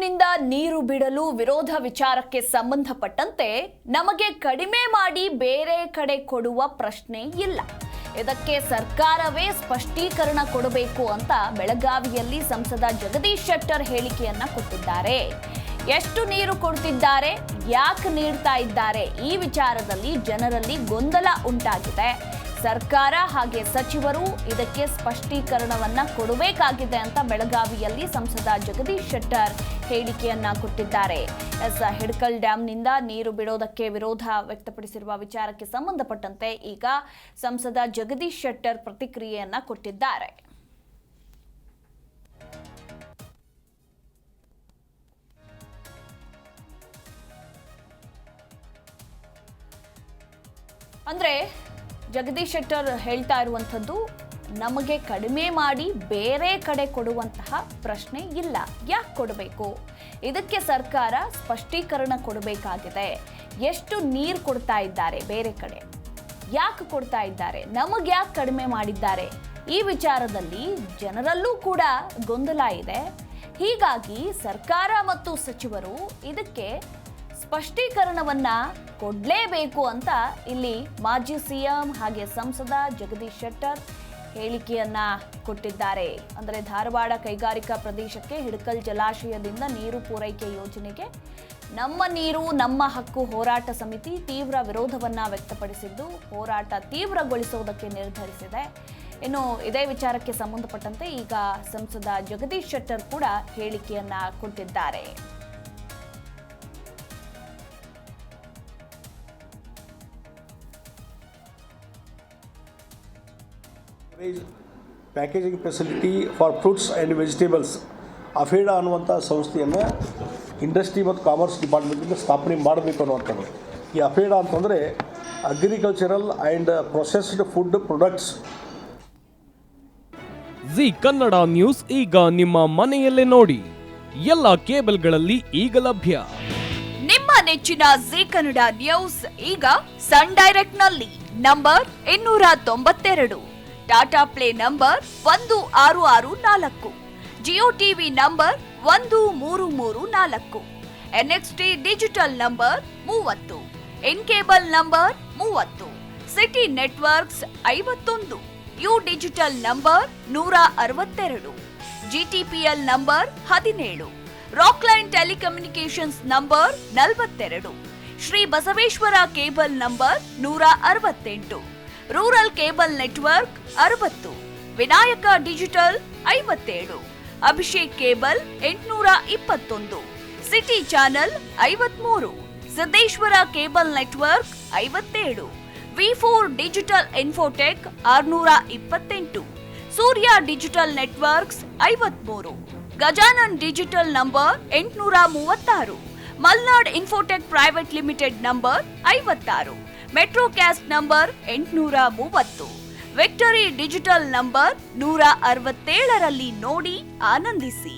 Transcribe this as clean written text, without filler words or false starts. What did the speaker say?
ಡ್ಯಾಂನಿಂದ ನೀರು ಬಿಡಲು ವಿರೋಧ ವಿಚಾರಕ್ಕೆ ಸಂಬಂಧಪಟ್ಟಂತೆ ನಮಗೆ ಕಡಿಮೆ ಮಾಡಿ ಬೇರೆ ಕಡೆ ಕೊಡುವ ಪ್ರಶ್ನೆ ಇಲ್ಲ. ಇದಕ್ಕೆ ಸರ್ಕಾರವೇ ಸ್ಪಷ್ಟೀಕರಣ ಕೊಡಬೇಕು ಅಂತ ಬೆಳಗಾವಿಯಲ್ಲಿ ಸಂಸದ ಜಗದೀಶ್ ಶೆಟ್ಟರ್ ಹೇಳಿಕೆಯನ್ನ ಕೊಟ್ಟಿದ್ದಾರೆ. ಎಷ್ಟು ನೀರು ಕೊಡ್ತಿದ್ದಾರೆ, ಯಾಕೆ ನೀಡ್ತಾ ಇದ್ದಾರೆ, ಈ ವಿಚಾರದಲ್ಲಿ ಜನರಲ್ಲಿ ಗೊಂದಲ ಉಂಟಾಗಿದೆ. ಸರ್ಕಾರ ಹಾಗೆ ಸಚಿವರು ಇದಕ್ಕೆ ಸ್ಪಷ್ಟೀಕರಣವನ್ನ ಕೊಡಬೇಕಾಗಿದೆ ಅಂತ ಬೆಳಗಾವಿಯಲ್ಲಿ ಸಂಸದ ಜಗದೀಶ್ ಶೆಟ್ಟರ್ ಹೇಳಿಕೆಯನ್ನ ಕೊಟ್ಟಿದ್ದಾರೆ. ಹಿಡಕಲ್ ಡ್ಯಾಂನಿಂದ ನೀರು ಬಿಡೋದಕ್ಕೆ ವಿರೋಧ ವ್ಯಕ್ತಪಡಿಸಿರುವ ವಿಚಾರಕ್ಕೆ ಸಂಬಂಧಪಟ್ಟಂತೆ ಈಗ ಸಂಸದ ಜಗದೀಶ್ ಶೆಟ್ಟರ್ ಪ್ರತಿಕ್ರಿಯೆಯನ್ನ ಕೊಟ್ಟಿದ್ದಾರೆ. ಅಂದ್ರೆ ಜಗದೀಶ್ ಶೆಟ್ಟರ್ ಹೇಳ್ತಾ ಇರುವಂಥದ್ದು, ನಮಗೆ ಕಡಿಮೆ ಮಾಡಿ ಬೇರೆ ಕಡೆ ಕೊಡುವಂತಹ ಪ್ರಶ್ನೆ ಇಲ್ಲ. ಯಾಕೆ ಕೊಡಬೇಕು? ಇದಕ್ಕೆ ಸರ್ಕಾರ ಸ್ಪಷ್ಟೀಕರಣ ಕೊಡಬೇಕಾಗಿದೆ. ಎಷ್ಟು ನೀರು ಕೊಡ್ತಾ ಇದ್ದಾರೆ ಬೇರೆ ಕಡೆ, ಯಾಕೆ ಕೊಡ್ತಾ ಇದ್ದಾರೆ, ನಮಗೆ ಯಾಕೆ ಕಡಿಮೆ ಮಾಡಿದ್ದಾರೆ, ಈ ವಿಚಾರದಲ್ಲಿ ಜನರಲ್ಲೂ ಕೂಡ ಗೊಂದಲ ಇದೆ. ಹೀಗಾಗಿ ಸರ್ಕಾರ ಮತ್ತು ಸಚಿವರು ಇದಕ್ಕೆ ಸ್ಪಷ್ಟೀಕರಣವನ್ನ ಕೊಡಲೇಬೇಕು ಅಂತ ಇಲ್ಲಿ ಮಾಜಿ ಸಿಎಂ ಹಾಗೆ ಸಂಸದ ಜಗದೀಶ್ ಶೆಟ್ಟರ್ ಹೇಳಿಕೆಯನ್ನ ಕೊಟ್ಟಿದ್ದಾರೆ. ಅಂದರೆ ಧಾರವಾಡ ಕೈಗಾರಿಕಾ ಪ್ರದೇಶಕ್ಕೆ ಹಿಡಕಲ್ ಜಲಾಶಯದಿಂದ ನೀರು ಪೂರೈಕೆ ಯೋಜನೆಗೆ ನಮ್ಮ ನೀರು ನಮ್ಮ ಹಕ್ಕು ಹೋರಾಟ ಸಮಿತಿ ತೀವ್ರ ವಿರೋಧವನ್ನ ವ್ಯಕ್ತಪಡಿಸಿದ್ದು, ಹೋರಾಟ ತೀವ್ರಗೊಳಿಸುವುದಕ್ಕೆ ನಿರ್ಧರಿಸಿದೆ. ಇನ್ನು ಇದೇ ವಿಚಾರಕ್ಕೆ ಸಂಬಂಧಪಟ್ಟಂತೆ ಈಗ ಸಂಸದ ಜಗದೀಶ್ ಶೆಟ್ಟರ್ ಕೂಡ ಹೇಳಿಕೆಯನ್ನ ಕೊಟ್ಟಿದ್ದಾರೆ. Packaging facility for fruits and vegetables APEDA ಅನ್ನುವಂಥ ಸಂಸ್ಥೆಯನ್ನು ಇಂಡಸ್ಟ್ರಿ ಮತ್ತು ಕಾಮರ್ಸ್ ಡಿಪಾರ್ಟ್ಮೆಂಟಿಂದ ಸ್ಥಾಪನೆ ಮಾಡಬೇಕು ಅನ್ನುವಂಥದ್ದು. ಈ ಅಫೇಡಾ ಅಂತಂದರೆ agricultural and processed food products. G Kannada news ಈಗ ನಿಮ್ಮ ಮನೆಯಲ್ಲೇ ನೋಡಿ. ಎಲ್ಲ ಕೇಬಲ್ಗಳಲ್ಲಿ ಈಗ ಲಭ್ಯ. ನಿಮ್ಮ ನೆಚ್ಚಿನ ಜಿ ಕನ್ನಡ ನ್ಯೂಸ್ ಈಗ ಸನ್ ಡೈರೆಕ್ಟ್ ನಲ್ಲಿ number 292, Tata play number 1664, Jio TV number 1334, NXT digital number 30, in cable number 30, city networks 51, U digital number 162, GTPL number 17, Rockline telecommunications number 42, Shri Basaveshwara cable number 168, rural cable network 60, Vinayaka digital 57, Abhishek cable 821, city channel 53, Siddeshwara cable network 57, V4 digital Infotech 628, Surya digital networks 53, Gajanan digital number 836, Malnad Infotech Private Limited number 56, Metro Cast number 830, Victory Digital number 167ರಲ್ಲಿ ನೋಡಿ ಆನಂದಿಸಿ.